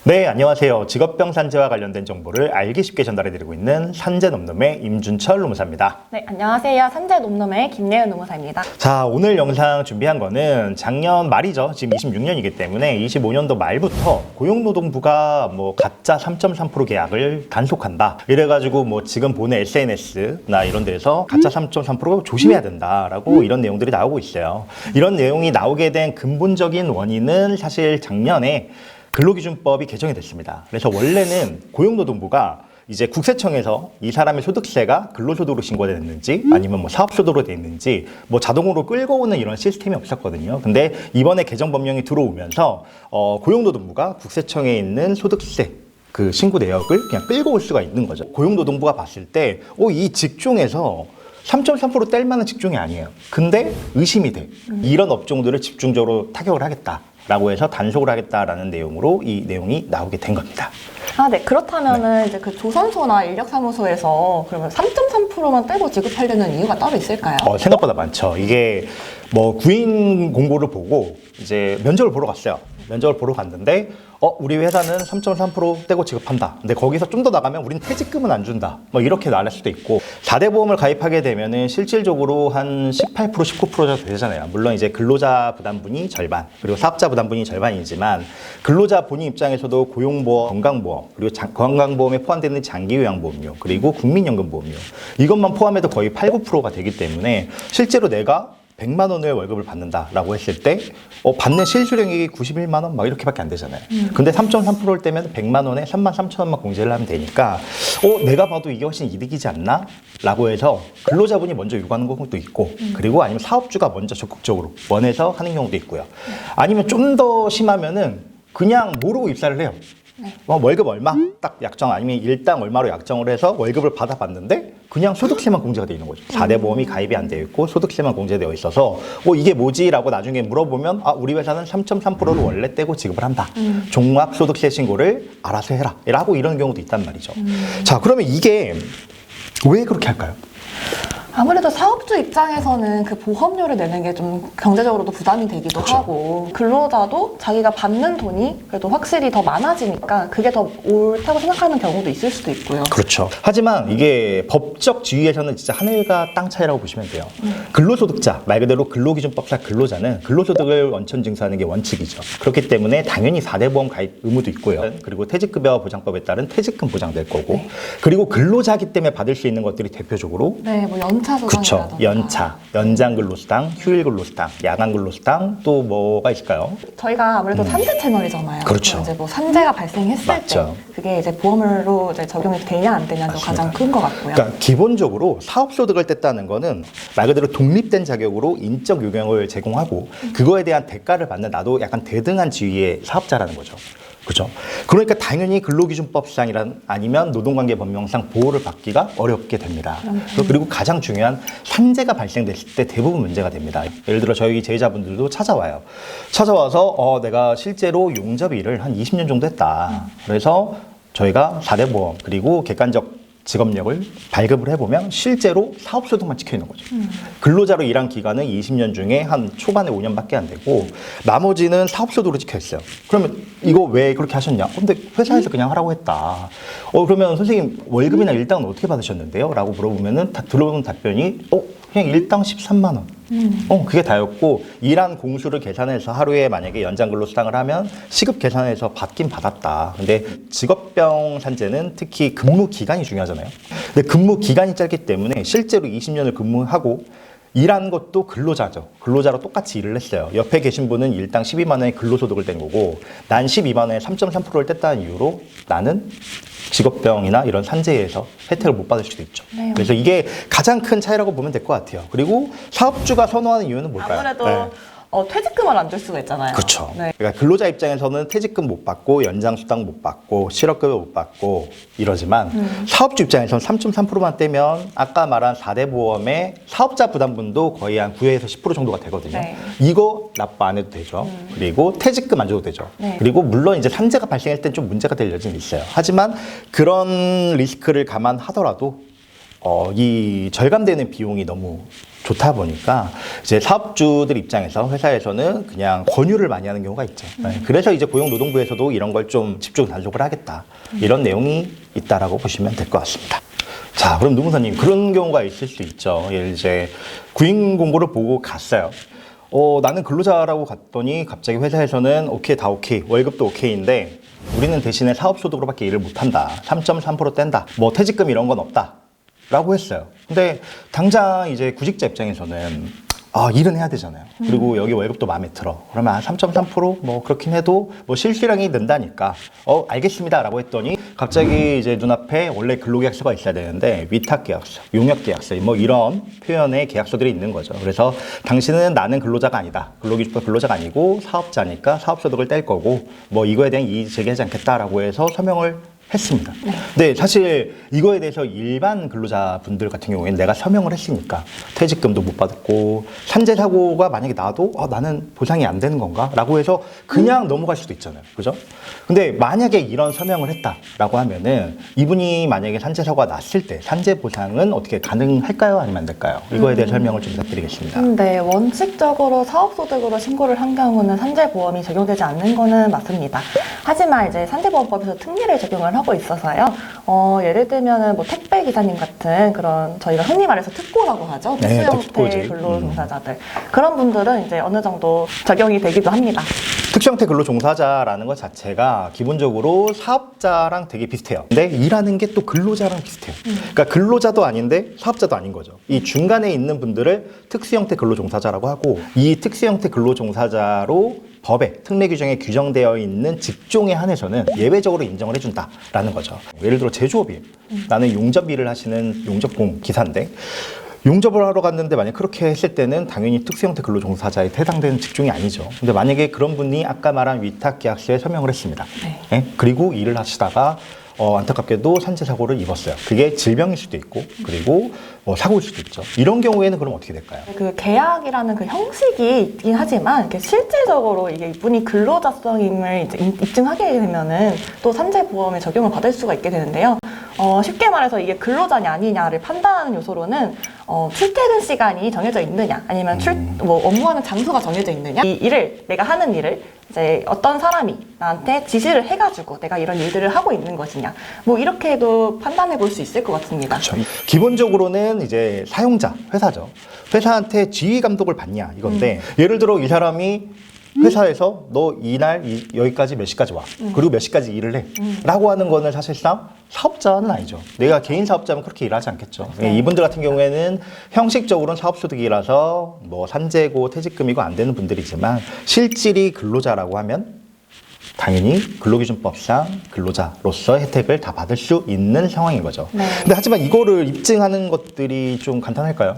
네, 안녕하세요. 직업병 산재와 관련된 정보를 알기 쉽게 전달해드리고 있는 산재놈놈의 임준철 노무사입니다. 네, 안녕하세요. 산재놈놈의 김예은 노무사입니다. 자, 오늘 영상 준비한 거는 작년 말이죠. 지금 26년이기 때문에 25년도 말부터 고용노동부가 가짜 3.3% 계약을 단속한다. 이래가지고 지금 보는 SNS나 이런 데서 가짜 3.3% 조심해야 된다라고 이런 내용들이 나오고 있어요. 이런 내용이 나오게 된 근본적인 원인은 사실 작년에 근로기준법이 개정이 됐습니다. 그래서 원래는 고용노동부가 이제 국세청에서 이 사람의 소득세가 근로소득으로 신고됐는지 아니면 사업소득으로 돼 있는지 자동으로 끌고 오는 이런 시스템이 없었거든요. 근데 이번에 개정 법령이 들어오면서 고용노동부가 국세청에 있는 소득세 그 신고 내역을 그냥 끌고 올 수가 있는 거죠. 고용노동부가 봤을 때 이 직종에서 3.3% 뗄 만한 직종이 아니에요. 근데 의심이 돼. 이런 업종들을 집중적으로 타격을 하겠다라고 해서 단속을 하겠다라는 내용으로 이 내용이 나오게 된 겁니다. 네. 그렇다면은 이제 그 조선소나 인력사무소에서 그러면 3.3%만 떼고 지급하려는 이유가 따로 있을까요? 생각보다 많죠. 이게 구인 공고를 보고 이제 면접을 보러 갔어요. 면접을 보러 갔는데 우리 회사는 3.3% 떼고 지급한다. 근데 거기서 좀 더 나가면 우린 퇴직금은 안 준다. 이렇게 나갈 수도 있고 4대 보험을 가입하게 되면은 실질적으로 한 18%, 19% 정도 되잖아요. 물론 이제 근로자 부담분이 절반, 그리고 사업자 부담분이 절반이지만 근로자 본인 입장에서도 고용보험, 건강보험, 그리고 건강보험에 포함되는 장기요양보험료, 그리고 국민연금보험료 이것만 포함해도 거의 8, 9%가 되기 때문에 실제로 내가 100만 원의 월급을 받는다라고 했을 때 받는 실수령이 91만 원 이렇게밖에 안 되잖아요. 근데 3.3%를 떼면 100만 원에 3만 3천 원만 공제를 하면 되니까 내가 봐도 이게 훨씬 이득이지 않나? 라고 해서 근로자분이 먼저 요구하는 경우도 있고 그리고 아니면 사업주가 먼저 적극적으로 원해서 하는 경우도 있고요. 아니면 좀 더 심하면은 그냥 모르고 입사를 해요. 네. 월급 얼마? 딱 약정 아니면 일당 얼마로 약정을 해서 월급을 받아봤는데 그냥 소득세만 공제가 되어 있는 거죠. 4대 보험이 가입이 안 되어 있고 소득세만 공제되어 있어서 이게 뭐지? 라고 나중에 물어보면 우리 회사는 3.3%를 원래 떼고 지급을 한다. 종합소득세 신고를 알아서 해라. 라고 이런 경우도 있단 말이죠. 자, 그러면 이게 왜 그렇게 할까요? 아무래도 사업주 입장에서는 그 보험료를 내는 게 좀 경제적으로도 부담이 되기도 그렇죠. 하고 근로자도 자기가 받는 돈이 그래도 확실히 더 많아지니까 그게 더 옳다고 생각하는 경우도 있을 수도 있고요. 그렇죠. 하지만 이게 법적 지위에서는 진짜 하늘과 땅 차이라고 보시면 돼요. 근로소득자, 말 그대로 근로기준법상 근로자는 근로소득을 원천 징수하는 게 원칙이죠. 그렇기 때문에 당연히 4대 보험 가입 의무도 있고요. 그리고 퇴직급여 보장법에 따른 퇴직금 보장될 거고 그리고 근로자기 때문에 받을 수 있는 것들이 대표적으로 연차 그렇죠. 수당이라든가 연차, 연장 근로수당, 휴일 근로수당, 야간 근로수당 또 뭐가 있을까요? 저희가 아무래도 산재 채널이잖아요. 그렇죠. 이제 산재가 발생했을 맞죠. 때 그게 이제 보험으로 이제 적용이 되냐 안 되냐도 가장 큰 것 같고요. 그러니까 기본적으로 사업소득을 뗐다는 거는 말 그대로 독립된 자격으로 인적 요령을 제공하고 그거에 대한 대가를 받는 나도 약간 대등한 지위의 사업자라는 거죠. 그죠? 그러니까 당연히 근로기준법상이란 아니면 노동관계법령상 보호를 받기가 어렵게 됩니다. 그리고 가장 중요한 산재가 발생됐을 때 대부분 문제가 됩니다. 예를 들어 저희 제자분들도 찾아와요. 찾아와서 내가 실제로 용접 일을 한 20년 정도 했다. 그래서 저희가 4대 보험 그리고 객관적 직업력을 발급을 해보면 실제로 사업소득만 찍혀있는 거죠. 근로자로 일한 기간은 20년 중에 한 초반에 5년밖에 안 되고 나머지는 사업소득으로 찍혀있어요. 그러면 이거 왜 그렇게 하셨냐? 근데 회사에서 그냥 하라고 했다. 그러면 선생님 월급이나 일당은 어떻게 받으셨는데요? 라고 물어보면은 들어오는 답변이 그냥 일당 13만 원. 그게 다였고 일한 공수를 계산해서 하루에 만약에 연장 근로수당을 하면 시급 계산해서 받긴 받았다. 근데 직업병 산재는 특히 근무 기간이 중요하잖아요. 근데 근무 기간이 짧기 때문에 실제로 20년을 근무하고 일한 것도 근로자죠. 근로자로 똑같이 일을 했어요. 옆에 계신 분은 일당 12만 원의 근로소득을 뗀 거고 난 12만 원에 3.3%를 뗐다는 이유로 나는 직업병이나 이런 산재에서 혜택을 못 받을 수도 있죠. 네. 그래서 이게 가장 큰 차이라고 보면 될 것 같아요. 그리고 사업주가 선호하는 이유는 뭘까요? 아무래도 퇴직금을 안 줄 수가 있잖아요. 그렇죠. 네. 그러니까 근로자 입장에서는 퇴직금 못 받고 연장수당 못 받고 실업급여 못 받고 이러지만 사업주 입장에서는 3.3%만 떼면 아까 말한 4대 보험의 사업자 부담분도 거의 한 9에서 10% 정도가 되거든요. 네. 이거 납부 안 해도 되죠. 그리고 퇴직금 안 줘도 되죠. 네. 그리고 물론 이제 산재가 발생할 땐 좀 문제가 될 여지는 있어요. 하지만 그런 리스크를 감안하더라도 이 절감되는 비용이 너무 좋다 보니까 이제 사업주들 입장에서 회사에서는 그냥 권유를 많이 하는 경우가 있죠. 그래서 이제 고용노동부에서도 이런 걸 좀 집중 단속을 하겠다. 이런 내용이 있다라고 보시면 될 것 같습니다. 자, 그럼 노무사님 그런 경우가 있을 수 있죠. 예를 이제 구인 공고를 보고 갔어요. 나는 근로자라고 갔더니 갑자기 회사에서는 오케이, 다 오케이, 월급도 오케이인데 우리는 대신에 사업소득으로밖에 일을 못한다. 3.3% 뗀다. 뭐 퇴직금 이런 건 없다. 라고 했어요. 근데 당장 이제 구직자 입장에서는 일은 해야 되잖아요. 그리고 여기 월급도 마음에 들어. 그러면 3.3%뭐 그렇긴 해도 뭐 실수령이 는다니까. 알겠습니다. 라고 했더니 갑자기 이제 눈앞에 원래 근로계약서가 있어야 되는데 위탁계약서, 용역계약서 뭐 이런 표현의 계약서들이 있는 거죠. 그래서 당신은 나는 근로자가 아니다. 근로기준법 근로자가 아니고 사업자니까 사업소득을 뗄 거고 뭐 이거에 대한 이의 제기하지 않겠다라고 해서 서명을 했습니다. 네, 사실 이거에 대해서 일반 근로자분들 같은 경우에는 내가 서명을 했으니까 퇴직금도 못 받았고 산재 사고가 만약에 나도 나는 보상이 안 되는 건가? 라고 해서 그냥 넘어갈 수도 있잖아요. 그죠? 근데 만약에 이런 서명을 했다라고 하면은 이분이 만약에 산재 사고가 났을 때 산재 보상은 어떻게 가능할까요? 아니면 안 될까요? 이거에 대해 설명을 좀 부탁드리겠습니다. 네, 원칙적으로 사업소득으로 신고를 한 경우는 산재보험이 적용되지 않는 거는 맞습니다. 하지만 이제 산재보험법에서 특례를 적용을 하고 있어서요. 예를 들면은 뭐 택배 기사님 같은 그런 저희가 흔히 말해서 특고라고 하죠. 네, 특수형태 특고지. 근로종사자들 그런 분들은 이제 어느 정도 적용이 되기도 합니다. 특수형태 근로종사자라는 것 자체가 기본적으로 사업자랑 되게 비슷해요. 근데 일하는 게 또 근로자랑 비슷해요. 그러니까 근로자도 아닌데 사업자도 아닌 거죠. 이 중간에 있는 분들을 특수형태 근로종사자라고 하고 이 특수형태 근로종사자로 법에 특례 규정에 규정되어 있는 직종에 한해서는 예외적으로 인정을 해준다라는 거죠. 예를 들어 제조업이에요. 나는 용접 일을 하시는 용접공 기사인데 용접을 하러 갔는데 만약 그렇게 했을 때는 당연히 특수형태 근로종사자에 해당되는 직종이 아니죠. 근데 만약에 그런 분이 아까 말한 위탁계약서에 서명을 했습니다. 네? 그리고 일을 하시다가 안타깝게도 산재 사고를 입었어요. 그게 질병일 수도 있고 그리고 사고일 수도 있죠. 이런 경우에는 그럼 어떻게 될까요? 그 계약이라는 그 형식이 있긴 하지만 이렇게 실질적으로 이게 이분이 근로자성임을 이제 입증하게 되면은 또 산재보험에 적용을 받을 수가 있게 되는데요. 쉽게 말해서 이게 근로자냐 아니냐를 판단하는 요소로는 출퇴근 시간이 정해져 있느냐 아니면 업무하는 장소가 정해져 있느냐 이 일을 내가 하는 일을 이제 어떤 사람이 나한테 지시를 해가지고 내가 이런 일들을 하고 있는 것이냐 뭐 이렇게도 판단해 볼 수 있을 것 같습니다. 그렇죠. 기본적으로는 이제 사용자, 회사죠. 회사한테 지휘 감독을 받냐 이건데 예를 들어 이 사람이 회사에서 너 이날 여기까지 몇 시까지 와. 그리고 몇 시까지 일을 해. 라고 하는 거는 사실상 사업자는 아니죠. 내가 개인 사업자면 그렇게 일하지 않겠죠. 이분들 같은 경우에는 형식적으로는 사업소득이라서 뭐 산재고 퇴직금이고 안 되는 분들이지만 실질이 근로자라고 하면 당연히 근로기준법상 근로자로서 혜택을 다 받을 수 있는 상황인 거죠. 네. 근데 하지만 이거를 입증하는 것들이 좀 간단할까요?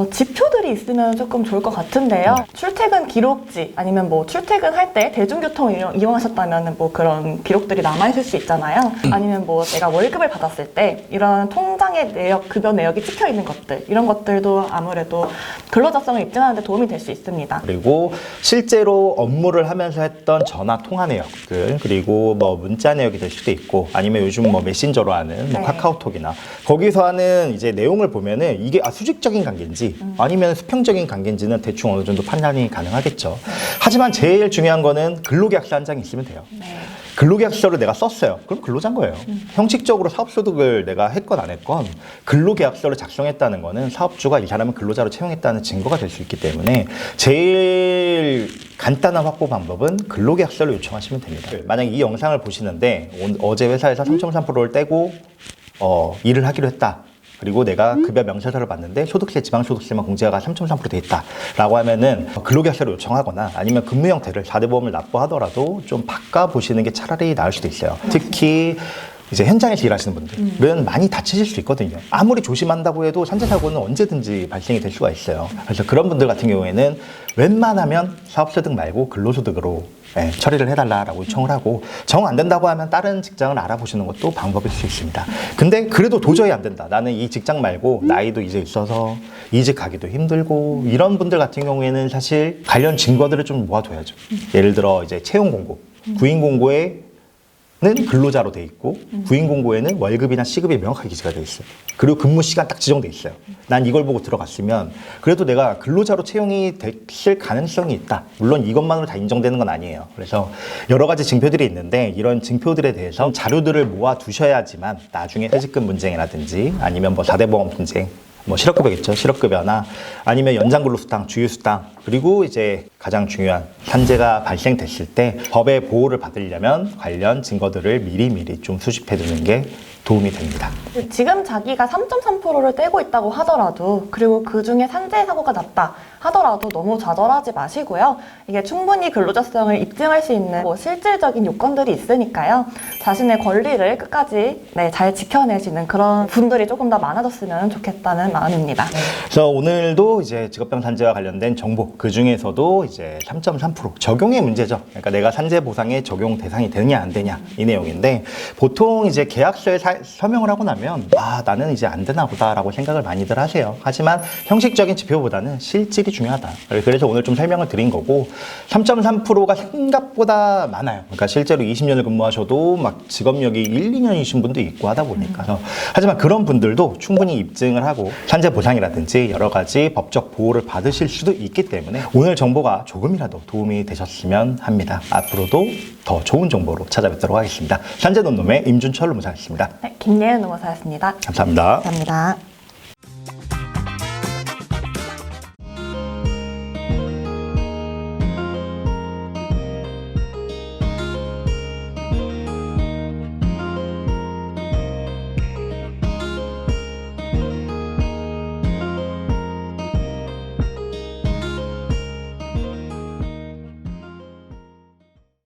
지표들이 있으면 조금 좋을 것 같은데요. 출퇴근 기록지 아니면 뭐 출퇴근할 때 대중교통을 이용하셨다면 뭐 그런 기록들이 남아있을 수 있잖아요. 아니면 뭐 내가 월급을 받았을 때 이런 통장의 내역, 급여 내역이 찍혀 있는 것들 이런 것들도 아무래도 근로자성을 입증하는 데 도움이 될 수 있습니다. 그리고 실제로 업무를 하면서 했던 전화 통화 내역들 그리고 뭐 문자 내역이 될 수도 있고 아니면 요즘 뭐 메신저로 하는 뭐 네. 카카오톡이나 거기서 하는 이제 내용을 보면은 이게 수직적인 관계인지 아니면 수평적인 관계인지는 대충 어느 정도 판단이 가능하겠죠. 하지만 제일 중요한 거는 근로계약서 한 장이 있으면 돼요. 네. 근로계약서를 내가 썼어요. 그럼 근로자인 거예요. 형식적으로 사업소득을 내가 했건 안 했건 근로계약서를 작성했다는 거는 사업주가 이 사람을 근로자로 채용했다는 증거가 될 수 있기 때문에 제일 간단한 확보 방법은 근로계약서를 요청하시면 됩니다. 만약 이 영상을 보시는데 어제 회사에서 3.3%를 떼고 일을 하기로 했다. 그리고 내가 급여 명세서를 봤는데 소득세, 지방소득세만 공제가 3.3%돼 있다라고 하면은 근로계약서를 요청하거나 아니면 근무 형태를 4대 보험을 납부하더라도 좀 바꿔보시는 게 차라리 나을 수도 있어요. 특히 이제 현장에서 일하시는 분들은 많이 다치실 수 있거든요. 아무리 조심한다고 해도 산재 사고는 언제든지 발생이 될 수가 있어요. 그래서 그런 분들 같은 경우에는 웬만하면 사업소득 말고 근로소득으로 처리를 해달라고 요청을 하고 정 안 된다고 하면 다른 직장을 알아보시는 것도 방법일 수 있습니다. 근데 그래도 도저히 안 된다. 나는 이 직장 말고 나이도 이제 있어서 이직 가기도 힘들고 이런 분들 같은 경우에는 사실 관련 증거들을 좀 모아둬야죠. 예를 들어 이제 채용 공고, 구인 공고에 근로자로 돼 있고 구인 공고에는 월급이나 시급이 명확하게 기재가 돼 있어요. 그리고 근무 시간 딱 지정돼 있어요. 난 이걸 보고 들어갔으면 그래도 내가 근로자로 채용이 됐을 가능성이 있다. 물론 이것만으로 다 인정되는 건 아니에요. 그래서 여러 가지 증표들이 있는데 이런 증표들에 대해서 자료들을 모아 두셔야지만 나중에 퇴직금 분쟁이라든지 아니면 뭐 4대 보험 분쟁, 뭐 실업급여겠죠. 실업급여나 아니면 연장근로수당, 주휴수당, 그리고 이제 가장 중요한 산재가 발생됐을 때 법의 보호를 받으려면 관련 증거들을 미리미리 좀 수집해 두는 게 도움이 됩니다. 지금 자기가 3.3%를 떼고 있다고 하더라도 그리고 그중에 산재 사고가 났다 하더라도 너무 좌절하지 마시고요. 이게 충분히 근로자성을 입증할 수 있는 뭐 실질적인 요건들이 있으니까요. 자신의 권리를 끝까지 잘 지켜내시는 그런 분들이 조금 더 많아졌으면 좋겠다는 마음입니다. 그래서 오늘도 이제 직업병 산재와 관련된 정보, 그 중에서도 이제 3.3% 적용의 문제죠. 그러니까 내가 산재 보상에 적용 대상이 되느냐 안 되냐 이 내용인데 보통 이제 계약서에 서명을 하고 나면 나는 이제 안 되나 보다라고 생각을 많이들 하세요. 하지만 형식적인 지표보다는 실질이 중요하다. 그래서 오늘 좀 설명을 드린 거고 3.3%가 생각보다 많아요. 그러니까 실제로 20년을 근무하셔도 막 직업력이 1, 2년이신 분도 있고 하다 보니까 하지만 그런 분들도 충분히 입증을 하고 산재 보상이라든지 여러 가지 법적 보호를 받으실 수도 있기 때문에 오늘 정보가 조금이라도 도움이 되셨으면 합니다. 앞으로도 더 좋은 정보로 찾아뵙도록 하겠습니다. 산재 논놈의 임준철 노무사였습니다. 김예은 노무사였습니다. 감사합니다. 감사합니다.